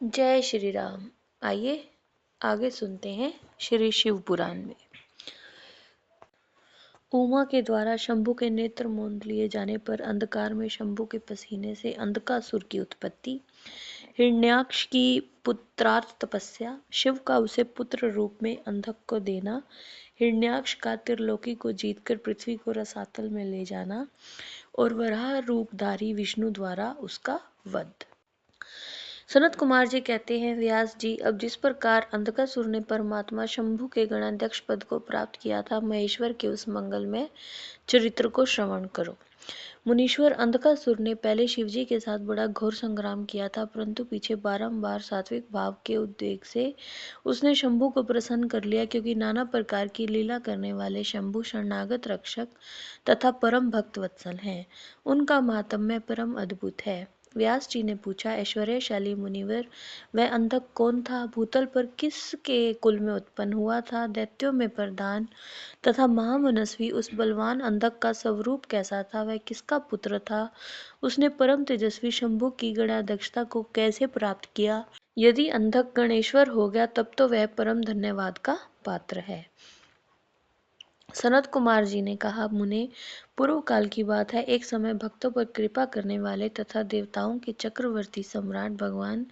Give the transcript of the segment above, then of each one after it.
जय श्री राम। आइए आगे सुनते हैं श्री शिव पुराण में। उमा के द्वारा शंभु के नेत्र मूंद लिए जाने पर अंधकार में शंभु के पसीने से अंधकासुर की उत्पत्ति, हिरण्याक्ष की पुत्रार्थ तपस्या, शिव का उसे पुत्र रूप में अंधक को देना, हिरण्याक्ष का त्रिलोकी को जीतकर पृथ्वी को रसातल में ले जाना और वराह रूपधारी विष्णु द्वारा उसका वध। सनत कुमार जी कहते हैं, व्यास जी, अब जिस प्रकार अंधकासुर ने परमात्मा शंभु के गणाध्यक्ष पद को प्राप्त किया था, महेश्वर के उस मंगलमय चरित्र को श्रवण करो। मुनीश्वर, अंधकासुर ने पहले शिवजी के साथ बड़ा घोर संग्राम किया था, परंतु पीछे बारंबार सात्विक भाव के उद्वेग से उसने शंभु को प्रसन्न कर लिया, क्योंकि नाना प्रकार की लीला करने वाले शंभु शरणागत रक्षक तथा परम भक्त वत्सल हैं। उनका महात्म्य परम अद्भुत है। व्यास जी ने पूछा, ऐश्वर्यशाली मुनिवर, वह अंधक कौन था? भूतल पर किसके कुल में उत्पन्न हुआ था? दैत्यों में प्रधान तथा महामनस्वी उस बलवान अंधक का स्वरूप कैसा था? वह किसका पुत्र था? उसने परम तेजस्वी शंभु की गणाध्यक्षता को कैसे प्राप्त किया? यदि अंधक गणेश्वर हो गया तब तो वह परम धन्यवाद का पात्र है। सनत कुमार जी ने कहा, मुने, पूर्व काल की बात है, एक समय भक्तों पर कृपा करने वाले तथा देवताओं के चक्रवर्ती सम्राट भगवान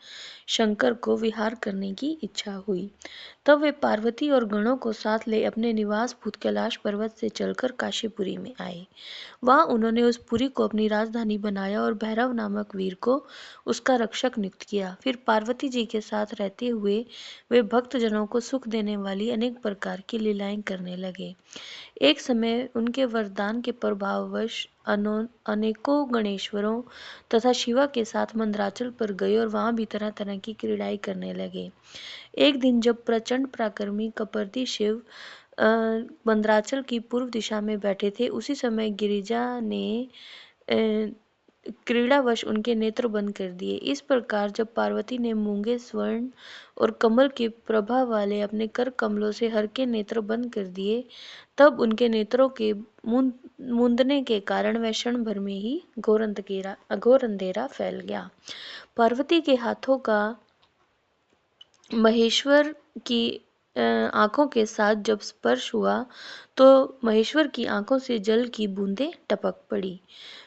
शंकर को विहार करने की इच्छा हुई। तब वे पार्वती और गणों को साथ ले अपने निवास भूत कैलाश पर्वत से चलकर काशीपुरी में आए। वहां उन्होंने उस पुरी को अपनी राजधानी बनाया और भैरव नामक वीर को उसका रक्षक नियुक्त किया। फिर पार्वती जी के साथ रहते हुए वे भक्तजनों को सुख देने वाली अनेक प्रकार की लीलाएं करने लगे। एक समय उनके वरदान के प्रभाववश अनेकों गणेश्वरों तथा शिवा के साथ मंदराचल पर गए और वहां भी तरह तरह की क्रीड़ाएं करने लगे। एक दिन जब प्रचंड पराक्रमी कपर्दी शिव मंदराचल की पूर्व दिशा में बैठे थे, उसी समय गिरिजा ने क्रीड़ावश उनके नेत्र बंद कर दिए। इस प्रकार जब पार्वती ने मूंगे स्वर्ण और कमल के प्रभा वाले अपने कर कमलों से हर के नेत्र बंद कर दिए, तब उनके नेत्रों के मूंदने के कारण वह क्षण भर में ही घोर अंधेरा फैल गया। पार्वती के हाथों का महेश्वर की आंखों के साथ जब स्पर्श हुआ तो महेश्वर की आंखों से जल की बूंदें टपक पड़ी।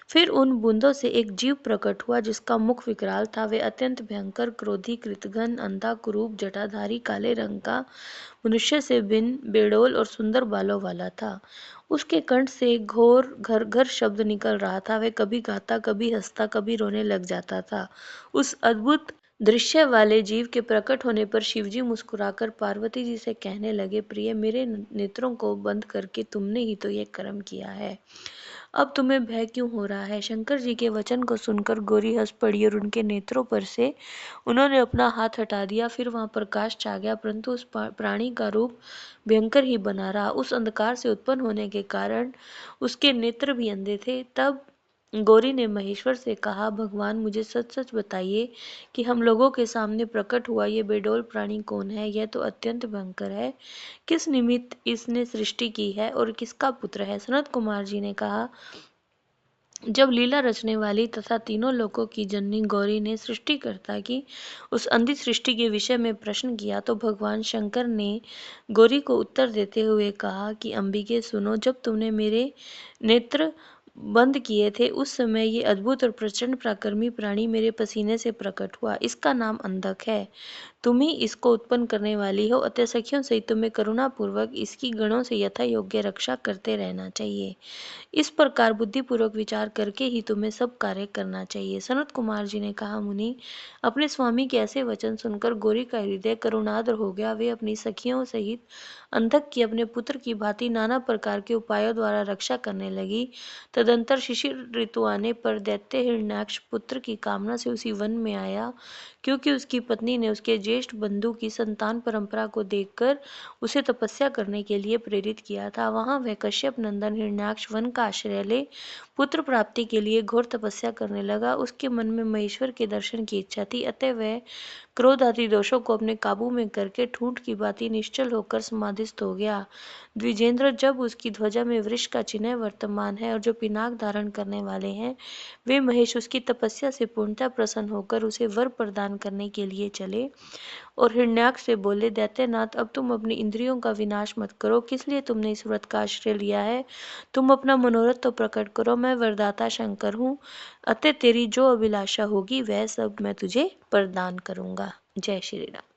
फिर उन बूंदों से एक जीव प्रकट हुआ जिसका मुख विकराल था। वे अत्यंत भयंकर, क्रोधी, कृतघ्न, अंधा, कुरूप, जटाधारी, काले रंग का, मनुष्य से भिन्न, बेडोल और सुंदर बालों वाला था। उसके कंठ से घोर घर घर शब्द निकल रहा था। वह कभी गाता, कभी हंसता, कभी रोने लग जाता था। उस अद्भुत दृश्य वाले जीव के प्रकट होने पर शिवजी मुस्कुराकर पार्वती जी से कहने लगे, प्रिय, मेरे नेत्रों को बंद करके तुमने ही तो ये कर्म किया है, अब तुम्हें भय क्यों हो रहा है? शंकर जी के वचन को सुनकर गौरी हंस पड़ी और उनके नेत्रों पर से उन्होंने अपना हाथ हटा दिया। फिर वहां प्रकाश छा गया, परंतु उस प्राणी का रूप भयंकर ही बना रहा। उस अंधकार से उत्पन्न होने के कारण उसके नेत्र भी अंधे थे। तब गौरी ने महेश्वर से कहा, भगवान, मुझे सच सच बताइए कि हम लोगों के सामने प्रकट हुआ ये बेडोल प्राणी कौन है? यह तो अत्यंत भयंकर है। किस निमित्त इसने सृष्टि की है और किसका पुत्र है? सनत कुमार जी ने कहा, जब लीला रचने वाली तथा तीनों लोकों की जननी गौरी ने सृष्टिकर्ता की उस अंधी सृष्टि के विषय में प्रश्न किया तो भगवान शंकर ने गौरी को उत्तर देते हुए कहा कि अंबिके, सुनो, जब तुमने मेरे नेत्र बंद किए थे उस समय ये अद्भुत और प्रचंड पराक्रमी प्राणी मेरे पसीने से प्रकट हुआ। इसका नाम अंधक है। तुम ही इसको उत्पन्न करने वाली हो, अतः सखियों से तुम्हें करुणा पूर्वक इसकी गणों से यथा योग्य रक्षा करते रहना चाहिए। इस प्रकार बुद्धिपूर्वक विचार करके ही तुम्हें सब कार्य करना चाहिए। सनत कुमार जी ने कहा, मुनि, अपने स्वामी के ऐसे वचन सुनकर गौरी का हृदय करुणाद्र हो गया। वे अपनी सखियों सहित अंधक की अपने पुत्र की भांति नाना प्रकार के उपायों द्वारा रक्षा करने लगी। तदंतर शिशिर ऋतु आने पर दैत्य हिरण्याक्ष पुत्र की कामना से उसी वन में आया, क्योंकि उसकी पत्नी ने उसके ज्येष्ठ बंधु की संतान परंपरा को देखकर उसे तपस्या करने के लिए प्रेरित किया था। वहां वह कश्यप नंदन हिरण्याक्ष वन का आश्रय ले पुत्र प्राप्ति के लिए घोर तपस्या करने लगा। उसके मन में महेश्वर के दर्शन की इच्छा थी, अतः वह क्रोध आदि दोषों को अपने काबू में करके ठूंठ की भांति निश्चल होकर समाधिस्थ हो गया। द्विजेंद्र, जब उसकी ध्वजा में वृष का चिन्ह वर्तमान है और जो पिनाक धारण करने वाले हैं, वे महेश उसकी तपस्या से पूर्णतः प्रसन्न होकर उसे वर प्रदान करने के लिए चले और हिरण्याक्ष से बोले, दैत्यनाथ, अब तुम अपनी इंद्रियों का विनाश मत करो। किस लिए तुमने इस व्रत का आश्रय लिया है? तुम अपना मनोरथ तो प्रकट करो। मैं वरदाता शंकर हूँ, अतः तेरी जो अभिलाषा होगी वह सब मैं तुझे प्रदान करूंगा। जय श्री राम।